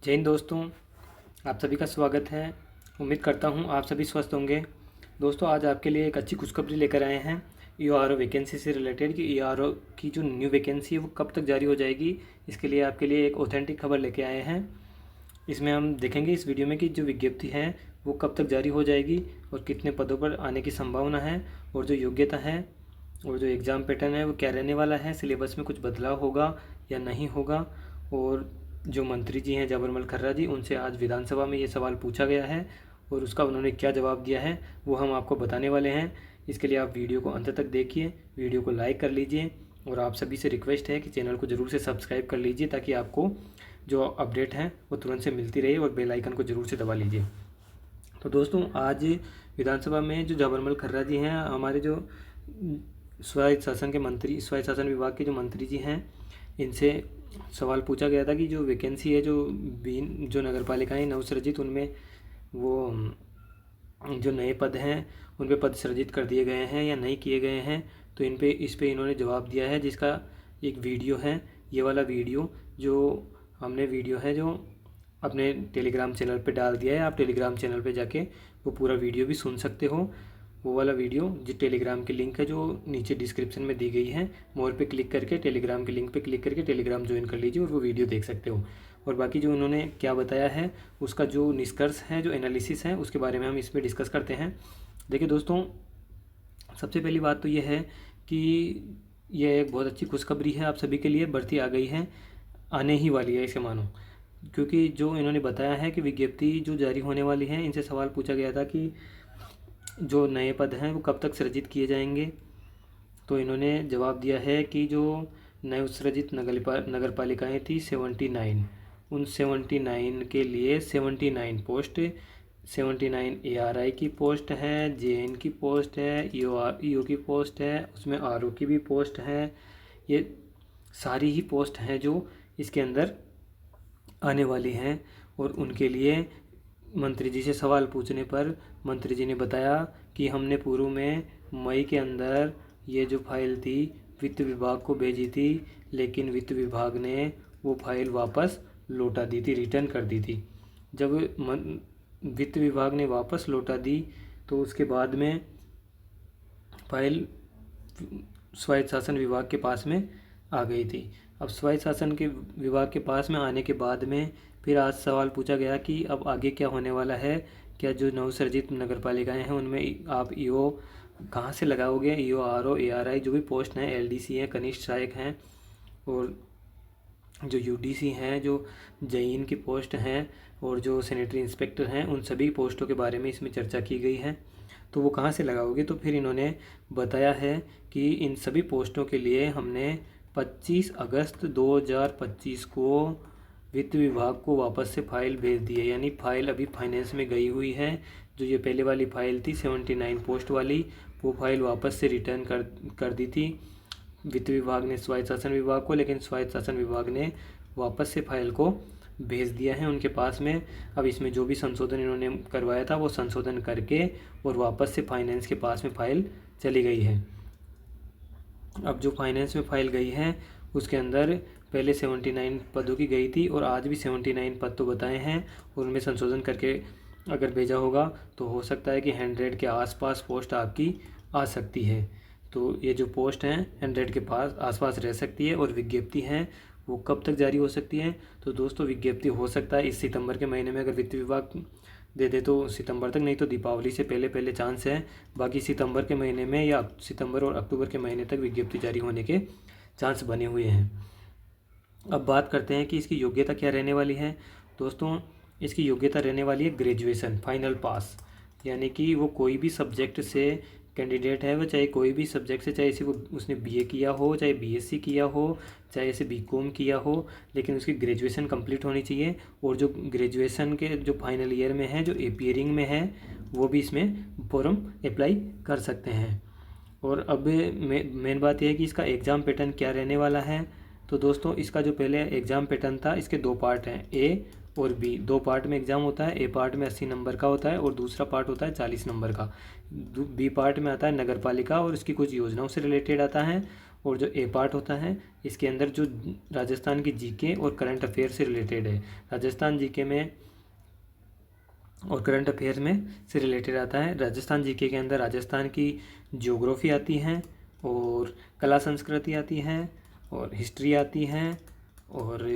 जय हिंद दोस्तों, आप सभी का स्वागत है। उम्मीद करता हूँ आप सभी स्वस्थ होंगे। दोस्तों, आज आपके लिए एक अच्छी खुशखबरी लेकर आए हैं ईआरओ वैकेंसी से रिलेटेड कि ईआरओ की जो न्यू वैकेंसी है वो कब तक जारी हो जाएगी। इसके लिए आपके लिए एक ऑथेंटिक खबर लेके आए हैं। इसमें हम देखेंगे इस वीडियो में कि जो विज्ञप्ति है वो कब तक जारी हो जाएगी और कितने पदों पर आने की संभावना है, और जो योग्यता है और जो एग्ज़ाम पैटर्न है वो क्या रहने वाला है, सिलेबस में कुछ बदलाव होगा या नहीं होगा। और जो मंत्री जी हैं जाबरमल खर्रा जी, उनसे आज विधानसभा में ये सवाल पूछा गया है और उसका उन्होंने क्या जवाब दिया है वो हम आपको बताने वाले हैं। इसके लिए आप वीडियो को अंत तक देखिए, वीडियो को लाइक कर लीजिए और आप सभी से रिक्वेस्ट है कि चैनल को ज़रूर से सब्सक्राइब कर लीजिए ताकि आपको जो अपडेट है वो तुरंत से मिलती रहे, और बेल आइकन को ज़रूर से दबा लीजिए। तो दोस्तों, आज विधानसभा में जो जाबरमल खर्रा जी हैं, हमारे जो स्वायत्त शासन के मंत्री, स्वायत्त शासन विभाग के जो मंत्री जी हैं, इनसे सवाल पूछा गया था कि जो वैकेंसी है जो नगर पालिकाएँ नवसृजित, उनमें वो जो नए पद हैं उन पे पद सृजित कर दिए गए हैं या नहीं किए गए हैं। तो इस पे इन्होंने जवाब दिया है, जिसका एक वीडियो है। ये वाला वीडियो जो अपने टेलीग्राम चैनल पे डाल दिया है। आप टेलीग्राम चैनल पे जाके वो पूरा वीडियो भी सुन सकते हो। वो वाला वीडियो जो टेलीग्राम की लिंक है जो नीचे डिस्क्रिप्शन में दी गई है, मोर पे क्लिक करके टेलीग्राम की लिंक पे क्लिक करके टेलीग्राम ज्वाइन कर लीजिए और वो वीडियो देख सकते हो। और बाकी जो उन्होंने क्या बताया है उसका जो निष्कर्ष है, जो एनालिसिस है, उसके बारे में हम इसमें डिस्कस करते हैं। देखिए दोस्तों, सबसे पहली बात तो ये है कि यह एक बहुत अच्छी खुशखबरी है आप सभी के लिए। भर्ती आ गई है, आने ही वाली है इसे मानो, क्योंकि जो इन्होंने बताया है कि विज्ञप्ति जो जारी होने वाली है, इनसे सवाल पूछा गया था कि जो नए पद हैं वो कब तक सृजित किए जाएंगे। तो इन्होंने जवाब दिया है कि जो नए सृजित नगर पालिकाएँ थी 79, उन 79 के लिए 79 पोस्ट, 79 ARI की पोस्ट है, JN की पोस्ट है, EO की पोस्ट है, उसमें RO की भी पोस्ट है। ये सारी ही पोस्ट हैं जो इसके अंदर आने वाली हैं। और उनके लिए मंत्री जी से सवाल पूछने पर मंत्री जी ने बताया कि हमने पूर्व में मई के अंदर ये जो फाइल थी वित्त विभाग को भेजी थी, लेकिन वित्त विभाग ने वो फाइल वापस लौटा दी थी, रिटर्न कर दी थी। जब वित्त विभाग ने वापस लौटा दी तो उसके बाद में फाइल स्वायत्त शासन विभाग के पास में आ गई थी। अब स्वायत्त शासन के विभाग के पास में आने के बाद में फिर आज सवाल पूछा गया कि अब आगे क्या होने वाला है। क्या जो नवसर्जित नगर पालिकाएँ हैं उनमें आप EO कहाँ से लगाओगे। EO, RO, ARI जो भी पोस्ट हैं, LDC हैं, कनिष्ठ सहायक हैं, और जो UDC हैं, जो जईन की पोस्ट हैं, और जो सैनिटरी इंस्पेक्टर हैं, उन सभी पोस्टों के बारे में इसमें चर्चा की गई है। तो वो कहाँ से लगाओगे। तो फिर इन्होंने बताया है कि इन सभी पोस्टों के लिए हमने 25 अगस्त 2025 को वित्त विभाग को वापस से फाइल भेज दी है। यानी फाइल अभी फाइनेंस में गई हुई है। जो ये पहले वाली फाइल थी 79 पोस्ट वाली, वो फाइल वापस से रिटर्न कर दी थी वित्त विभाग ने स्वायत्त शासन विभाग को, लेकिन स्वायत्त शासन विभाग ने वापस से फाइल को भेज दिया है उनके पास में। अब इसमें जो भी संशोधन इन्होंने करवाया था वो संशोधन करके और वापस से फाइनेंस के पास में फ़ाइल चली गई है। अब जो फाइनेंस में फ़ाइल गई है उसके अंदर पहले 79 पदों की गई थी, और आज भी 79 पद तो बताए हैं, और उनमें संशोधन करके अगर भेजा होगा तो हो सकता है कि 100 के आसपास पोस्ट आपकी आ सकती है। तो ये जो पोस्ट हैं 100 के पास आसपास रह सकती है। और विज्ञप्ति हैं वो कब तक जारी हो सकती है। तो दोस्तों, विज्ञप्ति हो सकता है इस सितंबर के महीने में, अगर वित्त विभाग दे दे तो सितंबर तक, नहीं तो दीपावली से पहले पहले चांस है। बाकी सितंबर के महीने में या सितंबर और अक्टूबर के महीने तक विज्ञप्ति जारी होने के चांस बने हुए हैं। अब बात करते हैं कि इसकी योग्यता क्या रहने वाली है। दोस्तों, इसकी योग्यता रहने वाली है ग्रेजुएशन फाइनल पास, यानी कि वो कोई भी सब्जेक्ट से कैंडिडेट है, वो चाहे कोई भी सब्जेक्ट से, चाहे इसे वो उसने BA किया हो, चाहे BSc किया हो, चाहे इसे BCom किया हो, लेकिन उसकी ग्रेजुएशन कंप्लीट होनी चाहिए। और जो ग्रेजुएशन के जो फाइनल ईयर में है, जो एपियरिंग में है, वो भी इसमें फॉर्म अप्लाई कर सकते हैं। और अब मेन बात यह है कि इसका एग्ज़ाम पैटर्न क्या रहने वाला है। तो दोस्तों, इसका जो पहले एग्ज़ाम पैटर्न था, इसके 2 पार्ट हैं, A और B। 2 पार्ट में एग्ज़ाम होता है। A पार्ट में 80 नंबर का होता है और दूसरा पार्ट होता है 40 नंबर का। B पार्ट में आता है नगर पालिका और इसकी कुछ योजनाओं से रिलेटेड आता है, और जो ए पार्ट होता है इसके अंदर जो राजस्थान की जीके और करंट अफेयर से रिलेटेड है, राजस्थान जीके में और करंट अफेयर में से रिलेटेड आता है। राजस्थान जीके के अंदर राजस्थान की ज्योग्राफी आती है और कला संस्कृति आती है और हिस्ट्री आती है और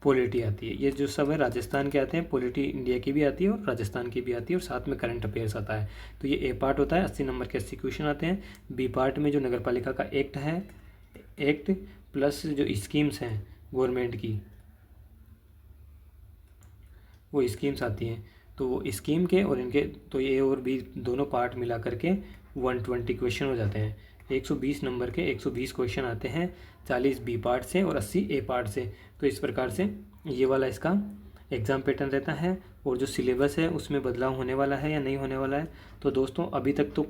पॉलिटी आती है। ये जो सब है राजस्थान के आते हैं, पॉलिटी इंडिया की भी आती है और राजस्थान की भी आती है और साथ में करंट अफेयर्स आता है। तो ये ए पार्ट होता है, 80 नंबर के 80 क्वेश्चन आते हैं। बी पार्ट में जो नगर पालिका का एक्ट है, एक्ट प्लस जो स्कीम्स हैं गवर्नमेंट की, वो स्कीम्स आती हैं। तो वो स्कीम के और इनके तो ए और बी दोनों पार्ट मिला करके 120 क्वेश्चन हो जाते हैं। 120 नंबर के 120 क्वेश्चन आते हैं, 40 बी पार्ट से और 80 ए पार्ट से। तो इस प्रकार से ये वाला इसका एग्ज़ाम पैटर्न रहता है। और जो सिलेबस है उसमें बदलाव होने वाला है या नहीं होने वाला है, तो दोस्तों अभी तक तो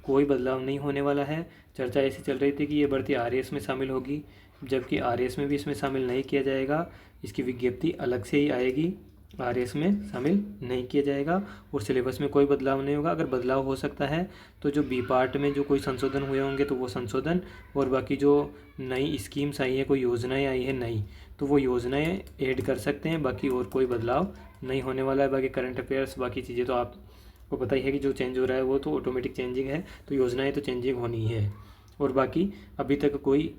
कोई बदलाव नहीं होने वाला है। चर्चा ऐसी चल रही थी कि ये भर्ती आरएएस में शामिल होगी, जबकि आरएएस में भी इसमें शामिल नहीं किया जाएगा। इसकी विज्ञप्ति अलग से ही आएगी, आरएएस में शामिल नहीं किया जाएगा और सिलेबस में कोई बदलाव नहीं होगा। अगर बदलाव हो सकता है तो जो बी पार्ट में जो कोई संशोधन हुए होंगे तो वो संशोधन, और बाकी जो नई स्कीम्स आई हैं, कोई योजनाएं आई हैं नई, तो वो योजनाएं ऐड कर सकते हैं। बाकी और कोई बदलाव नहीं होने वाला है। बाकी करंट अफेयर्स बाकी चीज़ें तो आपको पता ही है कि जो चेंज हो रहा है वो तो ऑटोमेटिक चेंजिंग है, तो योजनाएँ तो चेंजिंग होनी ही है। और बाकी अभी तक कोई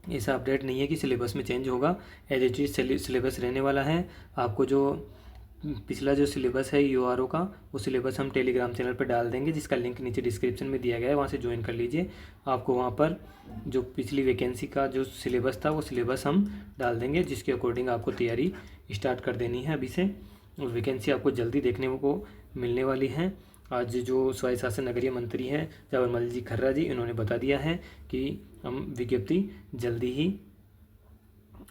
ऐसा अपडेट नहीं है कि सिलेबस में चेंज होगा, एज इट इज सिलेबस रहने वाला है। आपको जो पिछला जो सिलेबस है यूआरओ का, वो सिलेबस हम टेलीग्राम चैनल पर डाल देंगे, जिसका लिंक नीचे डिस्क्रिप्शन में दिया गया है, वहाँ से ज्वाइन कर लीजिए। आपको वहाँ पर जो पिछली वैकेंसी का जो सिलेबस था वो सिलेबस हम डाल देंगे, जिसके अकॉर्डिंग आपको तैयारी स्टार्ट कर देनी है अभी से। और वैकेंसी आपको जल्दी देखने को मिलने वाली है। आज जो स्वायत्त शासन नगरीय मंत्री हैं जवाहरमल जी खर्रा जी, इन्होंने बता दिया है कि हम विज्ञप्ति जल्दी ही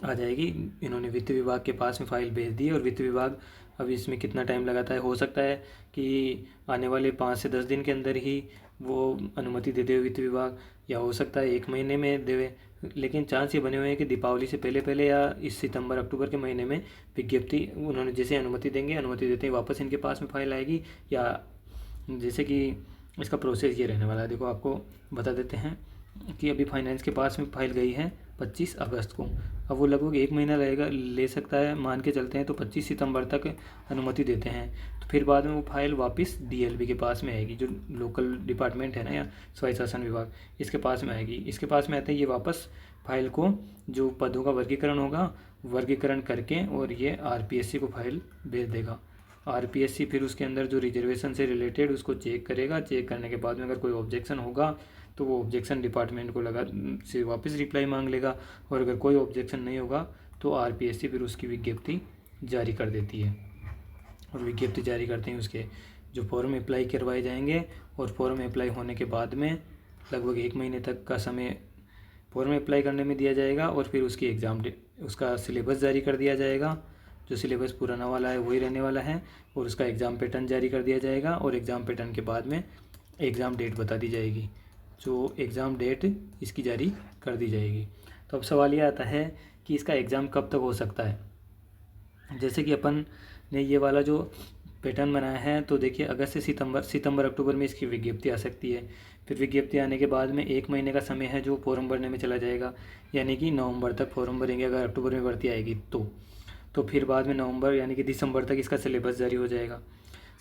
आ जाएगी। इन्होंने वित्त विभाग के पास में फाइल भेज दी है और वित्त विभाग अभी इसमें कितना टाइम लगाता है, हो सकता है कि आने वाले 5 से 10 दिन के अंदर ही वो अनुमति दे दे वित्त विभाग, या हो सकता है 1 महीने में देवे। लेकिन चांस ये बने हुए हैं कि दीपावली से पहले पहले या इस सितंबर अक्टूबर के महीने में विज्ञप्ति उन्होंने जैसे अनुमति देंगे, अनुमति देते ही वापस इनके पास में फाइल आएगी। या जैसे कि इसका प्रोसेस ये रहने वाला है, देखो आपको बता देते हैं कि अभी फाइनेंस के पास में फाइल गई है 25 अगस्त को। अब वो लगभग 1 महीना ले सकता है, मान के चलते हैं तो 25 सितंबर तक अनुमति देते हैं। तो फिर बाद में वो फाइल वापस डीएलबी के पास में आएगी, जो लोकल डिपार्टमेंट है ना या स्वायत्त शासन विभाग, इसके पास में आएगी। इसके पास में आते हैं ये वापस फाइल को, जो पदों का वर्गीकरण होगा, वर्गीकरण करके और ये आरपीएससी को फाइल भेज देगा। आरपीएससी फिर उसके अंदर जो रिजर्वेशन से रिलेटेड उसको चेक करेगा। चेक करने के बाद में अगर कोई ऑब्जेक्शन होगा तो वो ऑब्जेक्शन डिपार्टमेंट को लगा से वापस रिप्लाई मांग लेगा, और अगर कोई ऑब्जेक्शन नहीं होगा तो आरपीएससी फिर उसकी विज्ञप्ति जारी कर देती है। और विज्ञप्ति जारी करते हैं उसके जो फॉर्म अप्लाई करवाए जाएंगे, और फॉर्म अप्लाई होने के बाद में लगभग 1 महीने तक का समय फॉर्म अप्लाई करने में दिया जाएगा। और फिर उसकी एग्ज़ाम उसका सिलेबस जारी कर दिया जाएगा। जो सिलेबस पुराना वाला है वही रहने वाला है, और उसका एग्ज़ाम पैटर्न जारी कर दिया जाएगा। और एग्ज़ाम पैटर्न के बाद में एग्ज़ाम डेट बता दी जाएगी, जो एग्ज़ाम डेट इसकी जारी कर दी जाएगी। तो अब सवाल ये आता है कि इसका एग्ज़ाम कब तक हो सकता है। जैसे कि अपन ने ये वाला जो पैटर्न बनाया है, तो देखिए अगस्त से सितंबर अक्टूबर में इसकी विज्ञप्ति आ सकती है। फिर विज्ञप्ति आने के बाद में 1 महीने का समय है जो फॉर्म भरने में चला जाएगा, यानी कि नवंबर तक फॉर्म भरेंगे अगर अक्टूबर में भर्ती आएगी तो फिर बाद में नवंबर यानी कि दिसंबर तक इसका सिलेबस जारी हो जाएगा।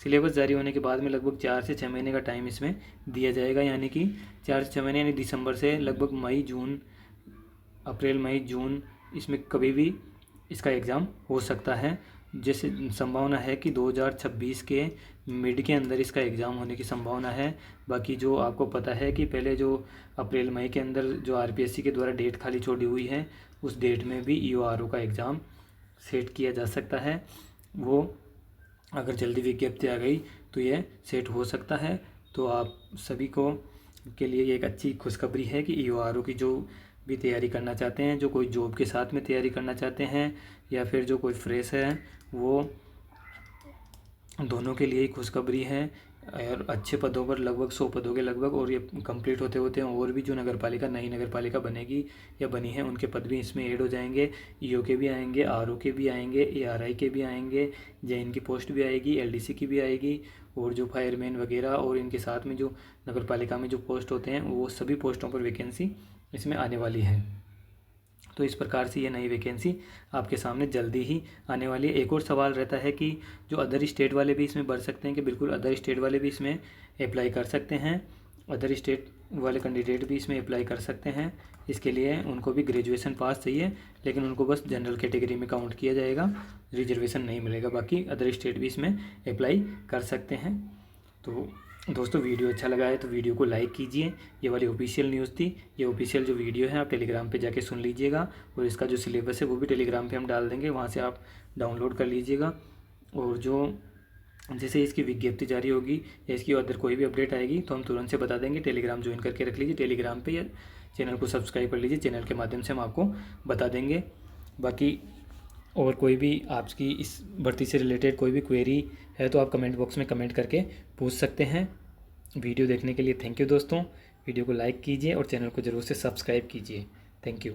सिलेबस जारी होने के बाद में लगभग 4 से 6 महीने का टाइम इसमें दिया जाएगा, यानी कि 4 से 6 महीने यानी दिसंबर से लगभग अप्रैल मई जून इसमें कभी भी इसका एग्ज़ाम हो सकता है। जैसे संभावना है कि 2026 के मिड के अंदर इसका एग्ज़ाम होने की संभावना है। बाकी जो आपको पता है कि पहले जो अप्रैल मई के अंदर जो आरपीएससी के द्वारा डेट खाली छोड़ी हुई है, उस डेट में भी ईओआरओ का एग्ज़ाम सेट किया जा सकता है। वो अगर जल्दी विज्ञप्ति आ गई तो ये सेट हो सकता है। तो आप सभी को के लिए एक अच्छी खुशखबरी है कि ईओआरओ की जो भी तैयारी करना चाहते हैं, जो कोई जॉब के साथ में तैयारी करना चाहते हैं या फिर जो कोई फ्रेश है, वो दोनों के लिए ही खुशखबरी है। और अच्छे पदों पर लगभग 100 पदों के लगभग, और ये कंप्लीट होते होते और भी जो नई नगर पालिका बनेगी या बनी है उनके पद भी इसमें ऐड हो जाएंगे। ईओ के भी आएंगे, आरओ के भी आएंगे, एआरआई के भी आएंगे, जेएन की पोस्ट भी आएगी, एलडीसी की भी आएगी, और जो फायरमैन वगैरह और इनके साथ में जो नगर पालिका में जो पोस्ट होते हैं वो सभी पोस्टों पर वैकेंसी इसमें आने वाली है। तो इस प्रकार से ये नई वैकेंसी आपके सामने जल्दी ही आने वाली है। एक और सवाल रहता है कि जो अदर स्टेट वाले भी इसमें भर सकते हैं, कि बिल्कुल अदर स्टेट वाले भी इसमें अप्लाई कर सकते हैं। अदर स्टेट वाले कैंडिडेट भी इसमें अप्लाई कर सकते हैं। इसके लिए उनको भी ग्रेजुएशन पास चाहिए, लेकिन उनको बस जनरल कैटेगरी में काउंट किया जाएगा, रिजर्वेशन नहीं मिलेगा। बाकी अदर स्टेट भी इसमें अप्लाई कर सकते हैं। तो दोस्तों वीडियो अच्छा लगा है तो वीडियो को लाइक कीजिए। ये वाली ऑफिशियल न्यूज़ थी, ये ऑफिशियल जो वीडियो है आप टेलीग्राम पे जाके सुन लीजिएगा, और इसका जो सिलेबस है वो भी टेलीग्राम पे हम डाल देंगे, वहाँ से आप डाउनलोड कर लीजिएगा। और जो जैसे इसकी विज्ञप्ति जारी होगी या इसकी अदर कोई भी अपडेट आएगी तो हम तुरंत से बता देंगे। टेलीग्राम ज्वाइन करके रख लीजिए टेलीग्राम पे, या चैनल को सब्सक्राइब कर लीजिए, चैनल के माध्यम से हम आपको बता देंगे। बाकी और कोई भी आपकी इस भर्ती से रिलेटेड कोई भी क्वेरी है तो आप कमेंट बॉक्स में कमेंट करके पूछ सकते हैं। वीडियो देखने के लिए थैंक यू दोस्तों। वीडियो को लाइक कीजिए और चैनल को ज़रूर से सब्सक्राइब कीजिए। Thank you.